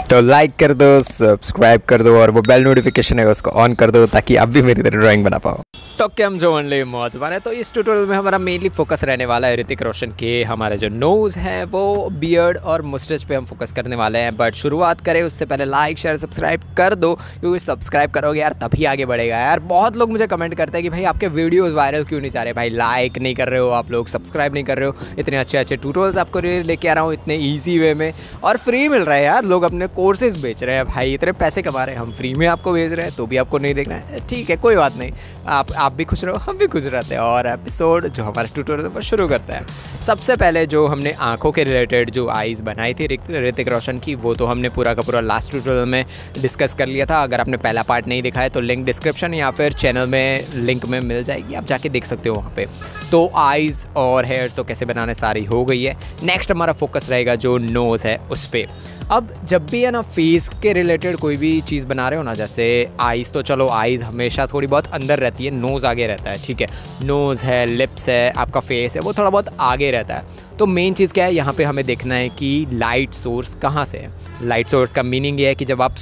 तो लाइक कर दो, सब्सक्राइब कर दो और वो बेल नोटिफिकेशन है उसको ऑन कर दो ताकि आप भी मेरी तरह ड्राइंग बना पाओ। तो क्या हम जो ओनली मौज बने, तो इस ट्यूटोरियल में हमारा मेनली फोकस रहने वाला है ऋतिक रोशन के हमारे जो नोज़ है वो बियर्ड और मुस्टच पे हम फोकस करने वाले हैं। बट शुरुआत करें उससे पहले लाइक शेयर सब्सक्राइब कर दो, क्योंकि सब्सक्राइब करोगे यार तभी आगे बढ़ेगा यार। बहुत लोग मुझे कमेंट करते हैं कि भाई आपके वीडियोज़ वायरल क्यों नहीं जा रहे, भाई लाइक नहीं कर रहे हो आप लोग, सब्सक्राइब नहीं कर रहे हो। इतने अच्छे अच्छे ट्यूटोरियल्स आपको लेके आ रहा हूँ इतने ईजी वे में और फ्री मिल रहा है यार। लोग अपने कोर्सेज बेच रहे हैं भाई, इतने पैसे कमा रहे हैं, हम फ्री में आपको भेज रहे हैं तो भी आपको नहीं देखना है। ठीक है कोई बात नहीं, आप भी खुश रहो हम भी खुश रहते हैं। और एपिसोड जो हमारा ट्यूटोरियल वो शुरू करते हैं। सबसे पहले जो हमने आंखों के रिलेटेड जो आईज़ बनाई थी ऋतिक रोशन की, वो तो हमने पूरा का पूरा लास्ट ट्यूटोरियल में डिस्कस कर लिया था। अगर आपने पहला पार्ट नहीं देखा है तो लिंक डिस्क्रिप्शन या फिर चैनल में लिंक में मिल जाएगी, आप जाके देख सकते हो वहाँ पे। तो आईज़ और हेयर्स तो कैसे बनाने सारी हो गई है। नेक्स्ट हमारा फोकस रहेगा जो नोज़ है उस पर। अब जब भी है ना फेस के रिलेटेड कोई भी चीज़ बना रहे हो ना, जैसे आईज़ तो चलो आईज़ हमेशा थोड़ी बहुत अंदर रहती है, नोज़ आगे रहता है, ठीक है। नोज़ है, लिप्स है, आपका फेस है वो थोड़ा बहुत आगे रहता है। तो मेन चीज़ क्या है यहाँ पे हमें देखना है कि लाइट सोर्स कहाँ से है। लाइट सोर्स का मीनिंग ये है कि जब आप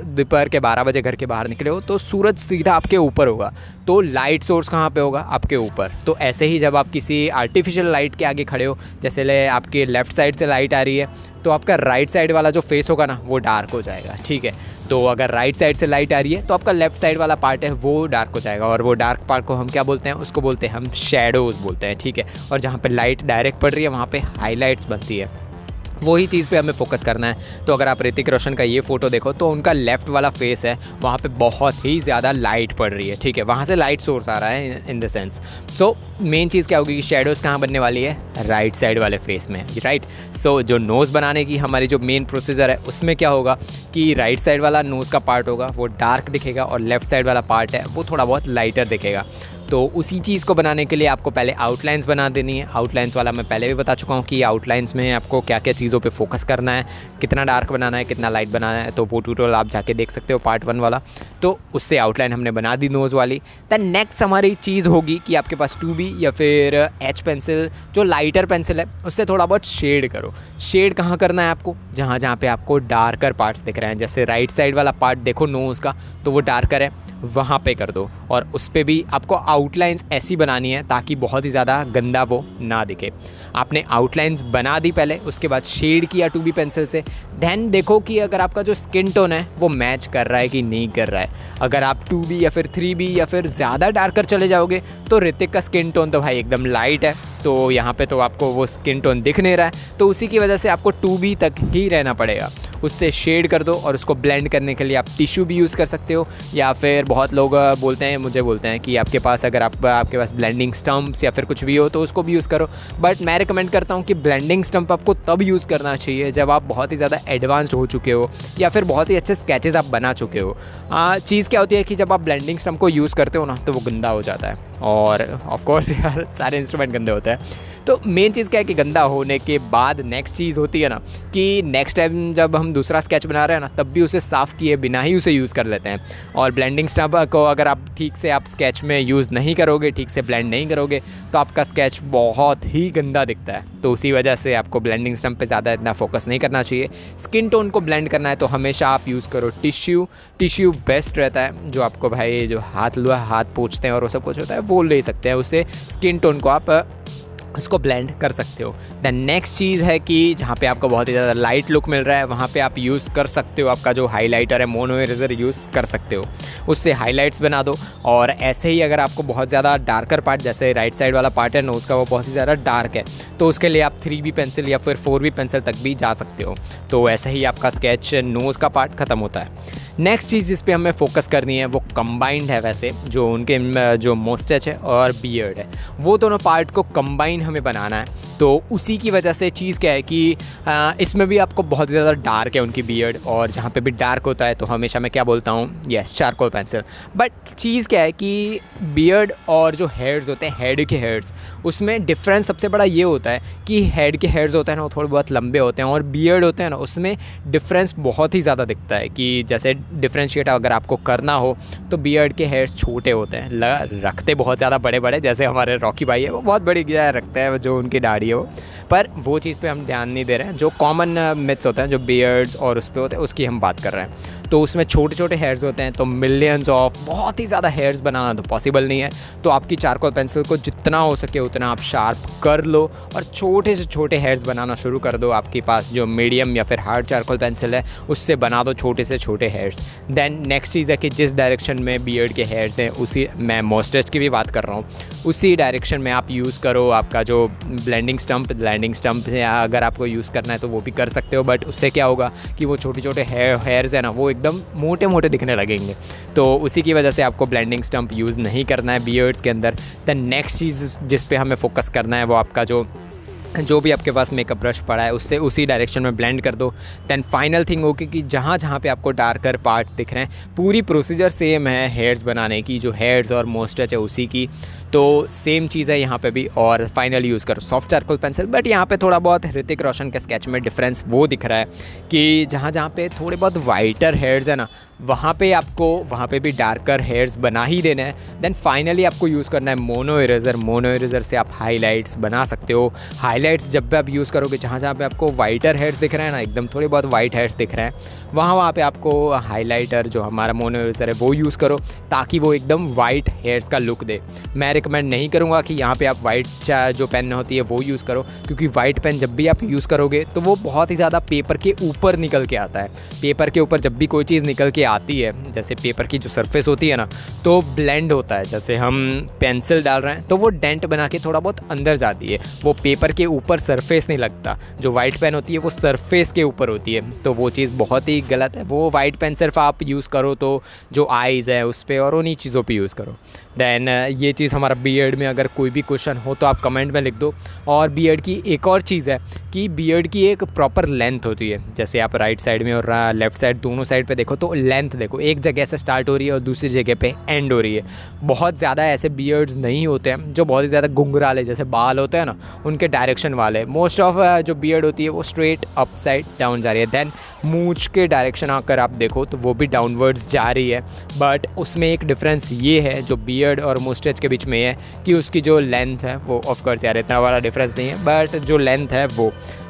दोपहर के 12 बजे घर के बाहर निकले हो तो सूरज सीधा आपके ऊपर होगा, तो लाइट सोर्स कहाँ पे होगा, आपके ऊपर। तो ऐसे ही जब आप किसी आर्टिफिशियल लाइट के आगे खड़े हो, जैसे आपके लेफ़्ट साइड से लाइट आ रही है तो आपका राइट साइड वाला जो फेस होगा ना वो डार्क हो जाएगा, ठीक है। तो अगर राइट साइड से लाइट आ रही है तो आपका लेफ्ट साइड वाला पार्ट है वो डार्क हो जाएगा, और वो डार्क पार्ट को हम क्या बोलते हैं, उसको बोलते हैं हम शैडोज़ बोलते हैं, ठीक है। और जहाँ पे लाइट डायरेक्ट पड़ रही है वहाँ पे हाइलाइट्स बनती है, वही चीज़ पे हमें फोकस करना है। तो अगर आप ऋतिक रोशन का ये फ़ोटो देखो तो उनका लेफ़्ट वाला फेस है, वहाँ पे बहुत ही ज़्यादा लाइट पड़ रही है, ठीक है, वहाँ से लाइट सोर्स आ रहा है in the sense. So main चीज़ क्या होगी कि शेडोज़ कहाँ बनने वाली है, राइट साइड वाले फेस में, राइट। सो जो नोज़ बनाने की हमारी जो मेन प्रोसीजर है उसमें क्या होगा कि राइट साइड वाला नोज़ का पार्ट होगा वो डार्क दिखेगा और लेफ़्ट साइड वाला पार्ट है वो थोड़ा बहुत लाइटर दिखेगा। तो उसी चीज़ को बनाने के लिए आपको पहले आउटलाइंस बना देनी है। आउटलाइंस वाला मैं पहले भी बता चुका हूँ कि आउटलाइंस में आपको क्या क्या चीज़ों पे फोकस करना है, कितना डार्क बनाना है, कितना लाइट बनाना है, तो वो ट्यूटोरियल आप जाके देख सकते हो पार्ट 1 वाला। तो उससे आउटलाइन हमने बना दी नोज़ वाली। दैन नेक्स्ट हमारी चीज़ होगी कि आपके पास 2B या फिर एच पेंसिल, जो लाइटर पेंसिल है उससे थोड़ा बहुत शेड करो। शेड कहाँ करना है आपको, जहाँ जहाँ पे आपको डार्कर पार्ट्स दिख रहे हैं, जैसे राइट साइड वाला पार्ट देखो नोज़ का तो वो डार्कर है, वहाँ पे कर दो। और उस पर भी आपको आउटलाइंस ऐसी बनानी है ताकि बहुत ही ज़्यादा गंदा वो ना दिखे। आपने आउटलाइंस बना दी पहले, उसके बाद शेड किया 2B पेंसिल से। दैन देखो कि अगर आपका जो स्किन टोन है वो मैच कर रहा है कि नहीं कर रहा है। अगर आप 2B या फिर 3B या फिर ज़्यादा डार्कर चले जाओगे तो ऋतिक का स्किन टोन तो भाई एकदम लाइट है, तो यहाँ पे तो आपको वो स्किन टोन दिख नहीं रहा है, तो उसी की वजह से आपको 2B तक ही रहना पड़ेगा। उससे शेड कर दो और उसको ब्लेंड करने के लिए आप टिश्यू भी यूज़ कर सकते हो, या फिर बहुत लोग मुझे बोलते हैं कि आपके पास अगर आपके पास ब्लेंडिंग स्टम्प्स या फिर कुछ भी हो तो उसको भी यूज़ करो। बट मैं रिकमेंड करता हूँ कि ब्लेंडिंग स्टम्प आपको तब यूज़ करना चाहिए जब आप बहुत ही ज़्यादा एडवांस्ड हो चुके हो या फिर बहुत ही अच्छे स्केचेस आप बना चुके हो। चीज़ क्या होती है कि जब आप ब्लेंडिंग स्टम्प को यूज़ करते हो ना तो वो गंदा हो जाता है, और ऑफ कोर्स यार सारे इंस्ट्रूमेंट गंदे होते हैं। तो मेन चीज़ क्या है कि गंदा होने के बाद नेक्स्ट चीज़ होती है ना कि नेक्स्ट टाइम जब हम दूसरा स्केच बना रहे हैं ना तब भी उसे साफ़ किए बिना ही उसे यूज़ कर लेते हैं। और ब्लेंडिंग स्टम्प को अगर आप ठीक से आप स्केच में यूज़ नहीं करोगे, ठीक से ब्लेंड नहीं करोगे तो आपका स्केच बहुत ही गंदा दिखता है। तो उसी वजह से आपको ब्लेंडिंग स्टम्प पे ज़्यादा इतना फोकस नहीं करना चाहिए। स्किन टोन को ब्लेंड करना है तो हमेशा आप यूज़ करो टिश्यू बेस्ट रहता है। जो आपको भाई जो हाथ पोंछते हैं और वो सब कुछ होता है वो ले सकते हैं, उससे स्किन टोन को आप उसको ब्लेंड कर सकते हो। दैन नेक्स्ट चीज़ है कि जहाँ पे आपको बहुत ही ज़्यादा लाइट लुक मिल रहा है वहाँ पे आप यूज़ कर सकते हो, आपका जो हाइलाइटर है मोनो इरेजर यूज़ कर सकते हो, उससे हाइलाइट्स बना दो। और ऐसे ही अगर आपको बहुत ज़्यादा डार्कर पार्ट, जैसे राइट साइड वाला पार्ट है नोज़ का वो बहुत ही ज़्यादा डार्क है, तो उसके लिए आप 3B पेंसिल या फिर 4B पेंसिल तक भी जा सकते हो। तो ऐसे ही आपका स्केच नोज़ का पार्ट ख़त्म होता है। नेक्स्ट चीज़ जिस पे हमें फोकस करनी है वो कंबाइंड है, वैसे जो उनके जो मुस्टैच है और बियर्ड है वो दोनों पार्ट को कंबाइन हमें बनाना है। तो उसी की वजह से चीज़ क्या है कि इसमें भी आपको बहुत ज़्यादा डार्क है उनकी बियर्ड, और जहाँ पे भी डार्क होता है तो हमेशा मैं क्या बोलता हूँ, यस चारकोल पेंसिल। बट चीज़ क्या है कि बियर्ड और जो हेयर्स होते हैं, हेड के हेयर्स, उसमें डिफरेंस सबसे बड़ा ये होता है कि हेड के हेयर्स होते हैं ना वो थोड़े बहुत लंबे होते हैं, और बियर्ड होते हैं ना उसमें डिफरेंस बहुत ही ज़्यादा दिखता है। कि जैसे डिफ्रेंशिएट अगर आपको करना हो तो बियर्ड के हेयर्स छोटे होते हैं, रखते बहुत ज़्यादा बड़े बड़े, जैसे हमारे रॉकी भाई है वो बहुत बड़ी रखते हैं जो उनकी दाढ़ी हो, पर वो चीज़ पे हम ध्यान नहीं दे रहे हैं। जो कॉमन मिथ्स होते हैं जो बियर्ड्स और उस पे होते हैं उसकी हम बात कर रहे हैं। तो उसमें छोटे छोटे हेयर्स होते हैं, तो मिलियंस ऑफ बहुत ही ज़्यादा हेयर्स बनाना तो पॉसिबल नहीं है। तो आपकी चारकोल पेंसिल को जितना हो सके उतना आप शार्प कर लो और छोटे से छोटे हेयर्स बनाना शुरू कर दो। आपके पास जो मीडियम या फिर हार्ड चारकोल पेंसिल है उससे बना दो छोटे से छोटे हेयर्स। देन नेक्स्ट चीज़ है कि जिस डायरेक्शन में बियर्ड के हेयर्स हैं उसी, मैं मोस्टेच की भी बात कर रहा हूँ, उसी डायरेक्शन में आप यूज़ करो। आपका जो ब्लेंडिंग स्टम्प या अगर आपको यूज़ करना है तो वो भी कर सकते हो, बट उससे क्या होगा कि वो छोटे छोटे हेयर्स है ना वो एकदम मोटे मोटे दिखने लगेंगे। तो उसी की वजह से आपको ब्लेंडिंग स्टम्प यूज़ नहीं करना है बियर्ड्स के अंदर। दैन नेक्स्ट चीज़ जिस पे हमें फोकस करना है वो आपका जो भी आपके पास मेकअप ब्रश पड़ा है उससे उसी डायरेक्शन में ब्लेंड कर दो। दैन फाइनल थिंग होगी कि जहाँ जहाँ पे आपको डार्कर पार्ट्स दिख रहे हैं पूरी प्रोसीजर सेम है हेयर्स बनाने की, जो हेयर्स और मोस्टच है उसी की, तो सेम चीज़ है यहाँ पे भी। और फाइनल यूज़ करो सॉफ्ट चारकोल पेंसिल। बट यहाँ पे थोड़ा बहुत ऋतिक रोशन के स्केच में डिफरेंस वो दिख रहा है कि जहाँ जहाँ पे थोड़े बहुत वाइटर हेयर्स है ना वहाँ पे आपको वहाँ पे भी डार्कर हेयर्स बना ही देना है। देन फाइनली आपको यूज़ करना है मोनो इरेज़र से आप हाईलाइट्स बना सकते हो। हाईलाइट्स जब भी आप यूज़ करोगे जहाँ जहाँ पे आपको वाइटर हेयर्स दिख रहे हैं ना, एकदम थोड़े बहुत वाइट हेयर्स दिख रहे हैं, वहाँ पे आपको हाईलाइटर जो हमारा मोनो इरेज़र है वो यूज़ करो ताकि वो एकदम वाइट हेयर्स का लुक दे। मैं रिकमेंड नहीं करूँगा कि यहाँ पे आप वाइट जो पेन होती है वो यूज़ करो, क्योंकि वाइट पेन जब भी आप यूज़ करोगे तो वो बहुत ही ज़्यादा पेपर के ऊपर निकल के आता है। पेपर के ऊपर जब भी कोई चीज़ निकल के आती है, जैसे पेपर की जो सरफेस होती है ना, तो ब्लेंड होता है। जैसे हम पेंसिल डाल रहे हैं तो वो डेंट बना के थोड़ा बहुत अंदर जाती है, वो पेपर के ऊपर सरफेस नहीं लगता। जो वाइट पेन होती है वो सरफेस के ऊपर होती है, तो वो चीज़ बहुत ही गलत है। वो वाइट पेन सिर्फ आप यूज़ करो तो जो आइज़ है उस पर और उन्हीं चीज़ों पे यूज़ करो। दैन ये चीज़ हमारा बियर्ड में अगर कोई भी क्वेश्चन हो तो आप कमेंट में लिख दो। और बियर्ड की एक और चीज़ है कि बियर्ड की एक प्रॉपर लेंथ होती है। जैसे आप राइट साइड में और लेफ़्ट साइड दोनों साइड पे देखो तो लेंथ देखो, एक जगह से स्टार्ट हो रही है और दूसरी जगह पे एंड हो रही है। बहुत ज़्यादा ऐसे बियर्ड्स नहीं होते हैं जो बहुत ही ज़्यादा घुंघराले जैसे बाल होते हैं ना उनके डायरेक्शन वाले। मोस्ट ऑफ जो बियर्ड होती है वो स्ट्रेट अप साइड डाउन जा रही है। दैन मूंछ के डायरेक्शन आकर आप देखो तो वो भी डाउनवर्ड्स जा रही है। बट उसमें एक डिफरेंस ये है जो बियर्ड और मुस्टैच के बीच में है कि उसकी जो लेंथ है वो ऑफकोर्स यार इतना वाला डिफरेंस नहीं है, बट जो लेंथ है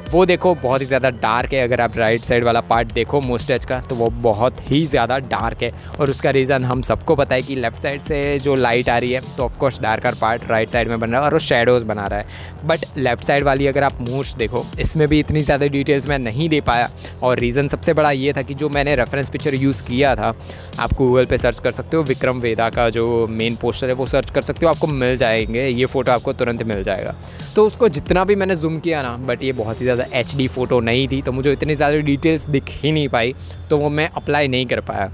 वो देखो बहुत ही ज़्यादा डार्क है। अगर आप राइट साइड वाला पार्ट देखो मुस्टैच का तो वो बहुत ही ज़्यादा डार्क है, और उसका रीज़न हम सबको पता है कि लेफ़्ट साइड से जो लाइट आ रही है तो of course darker part right side में बन रहा है और वो शेडोज़ बना रहा है। बट लेफ़्ट साइड वाली अगर आप मूंछ देखो, इसमें भी इतनी ज़्यादा डिटेल्स मैं नहीं दे पाया, और रीज़न सबसे बड़ा ये था कि जो मैंने रेफरेंस पिक्चर यूज़ किया था, आप गूगल पे सर्च कर सकते हो, विक्रम वेदा का जो मेन पोस्टर है वो सर्च कर सकते हो, आपको मिल जाएंगे, ये फ़ोटो आपको तुरंत मिल जाएगा। तो उसको जितना भी मैंने जूम किया ना, बट ये बहुत ही ज़्यादा HD फ़ोटो नहीं थी, तो मुझे इतनी ज़्यादा डिटेल्स दिख ही नहीं पाई, तो वो मैं अप्लाई नहीं कर पाया।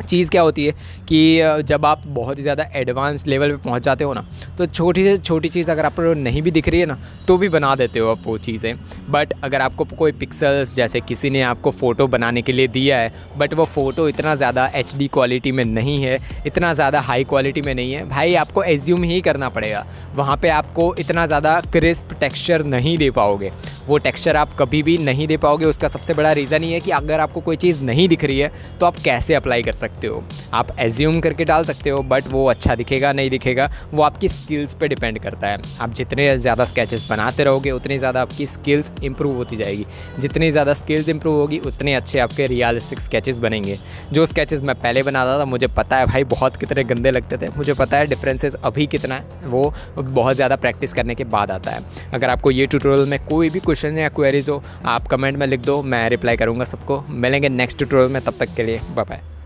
चीज़ क्या होती है कि जब आप बहुत ही ज़्यादा एडवांस लेवल पे पहुंच जाते हो ना, तो छोटी से छोटी चीज़ अगर आपको नहीं भी दिख रही है ना तो भी बना देते हो आप वो चीज़ें। बट अगर आपको कोई पिक्सल्स जैसे किसी ने आपको फ़ोटो बनाने के लिए दिया है, बट वो फ़ोटो इतना ज़्यादा HD क्वालिटी में नहीं है, इतना ज़्यादा हाई क्वालिटी में नहीं है, भाई आपको एज्यूम ही करना पड़ेगा। वहाँ पर आपको इतना ज़्यादा क्रिस्प टेक्स्चर नहीं दे पाओगे, वो टेक्स्चर आप कभी भी नहीं दे पाओगे। उसका सबसे बड़ा रीज़न ये है कि अगर आपको कोई चीज़ नहीं दिख रही है तो आप कैसे अप्लाई कर सकते हो। आप एज्यूम करके डाल सकते हो, बट वो अच्छा दिखेगा नहीं दिखेगा वो आपकी स्किल्स पे डिपेंड करता है। आप जितने ज़्यादा स्केचेस बनाते रहोगे उतनी ज़्यादा आपकी स्किल्स इंप्रूव होती जाएगी। जितनी ज़्यादा स्किल्स इंप्रूव होगी उतने अच्छे आपके रियलिस्टिक स्केचेस बनेंगे। जो स्केचेस मैं पहले बनाता था मुझे पता है भाई बहुत कितने गंदे लगते थे, मुझे पता है डिफरेंसेस अभी कितना है, वो बहुत ज़्यादा प्रैक्टिस करने के बाद आता है। अगर आपको ये ट्यूटोरियल में कोई भी क्वेश्चन या क्वेरीज हो आप कमेंट में लिख दो, मैं रिप्लाई करूँगा सबको। मिलेंगे नेक्स्ट ट्यूटोरियल में, तब तक के लिए बाय बाय।